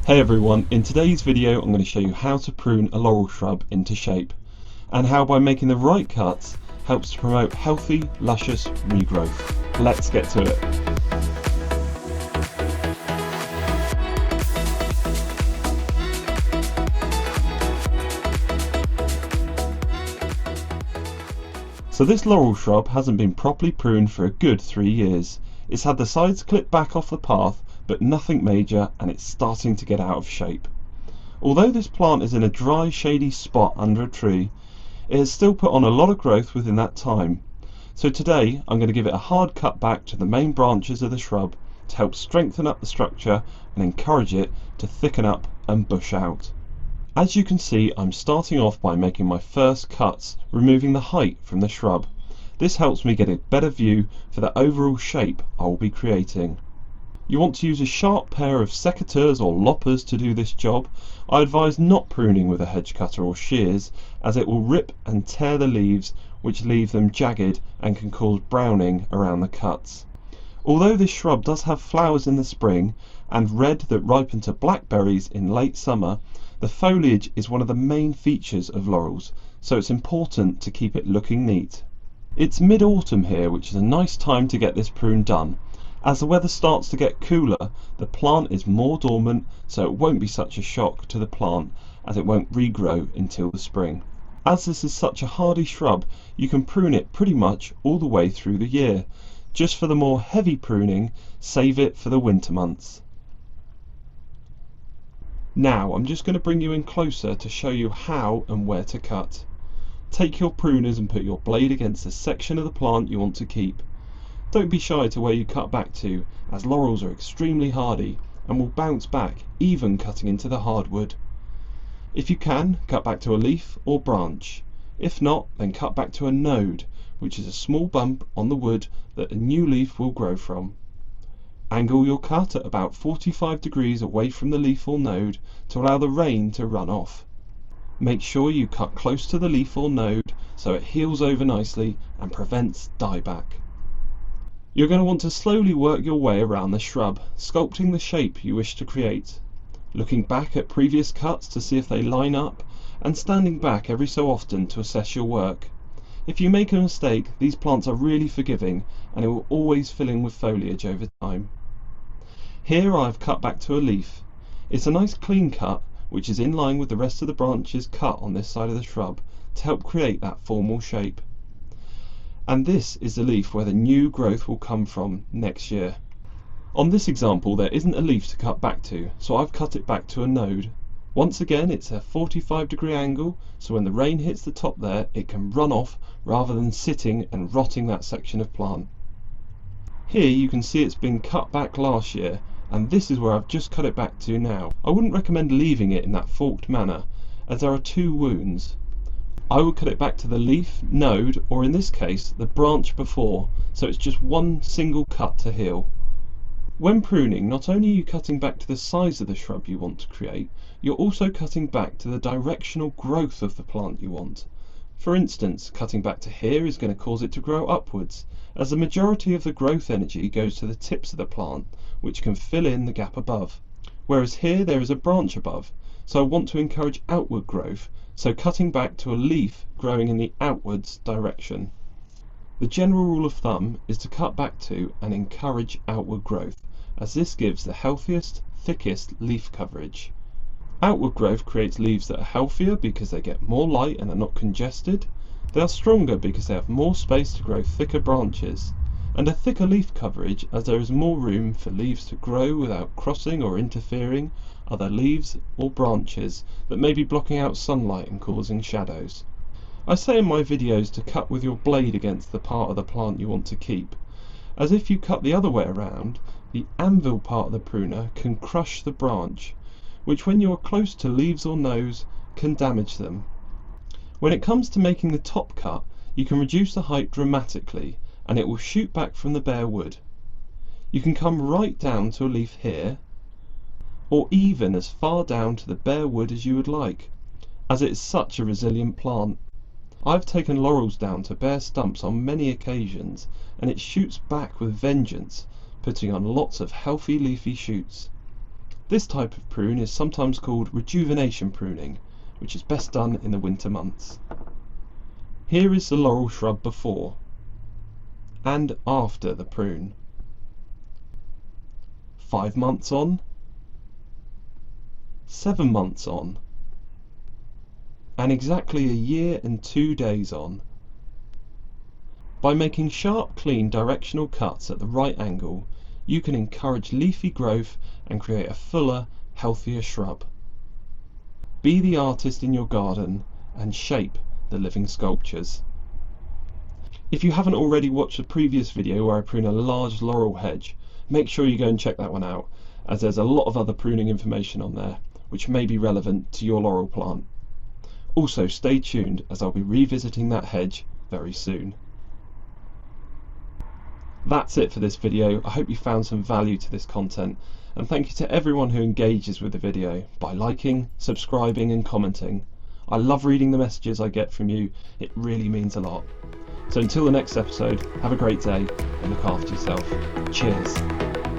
Hey everyone, in today's video I'm going to show you how to prune a laurel shrub into shape and how by making the right cuts helps to promote healthy, luscious regrowth. Let's get to it. So this laurel shrub hasn't been properly pruned for a good 3 years. It's had the sides clipped back off the path but nothing major, and it's starting to get out of shape. Although this plant is in a dry, shady spot under a tree, it has still put on a lot of growth within that time. So today I'm going to give it a hard cut back to the main branches of the shrub to help strengthen up the structure and encourage it to thicken up and bush out. As you can see, I'm starting off by making my first cuts, removing the height from the shrub. This helps me get a better view for the overall shape I will be creating. You want to use a sharp pair of secateurs or loppers to do this job. I advise not pruning with a hedge cutter or shears, as it will rip and tear the leaves, which leave them jagged and can cause browning around the cuts. Although this shrub does have flowers in the spring and red that ripen to blackberries in late summer, the foliage is one of the main features of laurels, so it's important to keep it looking neat. It's mid-autumn here, which is a nice time to get this prune done. As the weather starts to get cooler, the plant is more dormant, so it won't be such a shock to the plant as it won't regrow until the spring. As this is such a hardy shrub, you can prune it pretty much all the way through the year. Just for the more heavy pruning, save it for the winter months. Now I'm just going to bring you in closer to show you how and where to cut. Take your pruners and put your blade against the section of the plant you want to keep. Don't be shy to where you cut back to, as laurels are extremely hardy and will bounce back even cutting into the hardwood. If you can, cut back to a leaf or branch. If not, then cut back to a node, which is a small bump on the wood that a new leaf will grow from. Angle your cut at about 45 degrees away from the leaf or node to allow the rain to run off. Make sure you cut close to the leaf or node so it heals over nicely and prevents dieback. You're going to want to slowly work your way around the shrub, sculpting the shape you wish to create, looking back at previous cuts to see if they line up, and standing back every so often to assess your work. If you make a mistake, these plants are really forgiving and it will always fill in with foliage over time. Here I've cut back to a leaf. It's a nice clean cut which is in line with the rest of the branches cut on this side of the shrub to help create that formal shape. And this is the leaf where the new growth will come from next year. On this example there isn't a leaf to cut back to, so I've cut it back to a node. Once again it's a 45-degree angle, so when the rain hits the top there it can run off rather than sitting and rotting that section of plant. Here you can see it's been cut back last year, and this is where I've just cut it back to now. I wouldn't recommend leaving it in that forked manner, as there are two wounds. I would cut it back to the leaf, node, or in this case the branch before, so it's just one single cut to heal. When pruning, not only are you cutting back to the size of the shrub you want to create, you're also cutting back to the directional growth of the plant you want. For instance, cutting back to here is going to cause it to grow upwards, as the majority of the growth energy goes to the tips of the plant, which can fill in the gap above. Whereas here there is a branch above, so I want to encourage outward growth, so cutting back to a leaf growing in the outwards direction. The general rule of thumb is to cut back to and encourage outward growth, as this gives the healthiest, thickest leaf coverage. Outward growth creates leaves that are healthier because they get more light and are not congested. They are stronger because they have more space to grow thicker branches, and a thicker leaf coverage as there is more room for leaves to grow without crossing or interfering other leaves or branches that may be blocking out sunlight and causing shadows. I say in my videos to cut with your blade against the part of the plant you want to keep, as if you cut the other way around, the anvil part of the pruner can crush the branch, which when you are close to leaves or nodes can damage them. When it comes to making the top cut, you can reduce the height dramatically and it will shoot back from the bare wood. You can come right down to a leaf here, or even as far down to the bare wood as you would like, as it is such a resilient plant. I've taken laurels down to bare stumps on many occasions, and it shoots back with vengeance, putting on lots of healthy leafy shoots. This type of prune is sometimes called rejuvenation pruning, which is best done in the winter months. Here is the laurel shrub before and after the prune. 5 months on, 7 months on, and exactly a year and 2 days on. By making sharp, clean, directional cuts at the right angle, you can encourage leafy growth and create a fuller, healthier shrub. Be the artist in your garden and shape the living sculptures. If you haven't already watched the previous video where I prune a large laurel hedge, make sure you go and check that one out, as there's a lot of other pruning information on there which may be relevant to your laurel plant. Also stay tuned, as I'll be revisiting that hedge very soon. That's it for this video. I hope you found some value to this content, and thank you to everyone who engages with the video by liking, subscribing and commenting. I love reading the messages I get from you, it really means a lot. So until the next episode, have a great day and look after yourself. Cheers.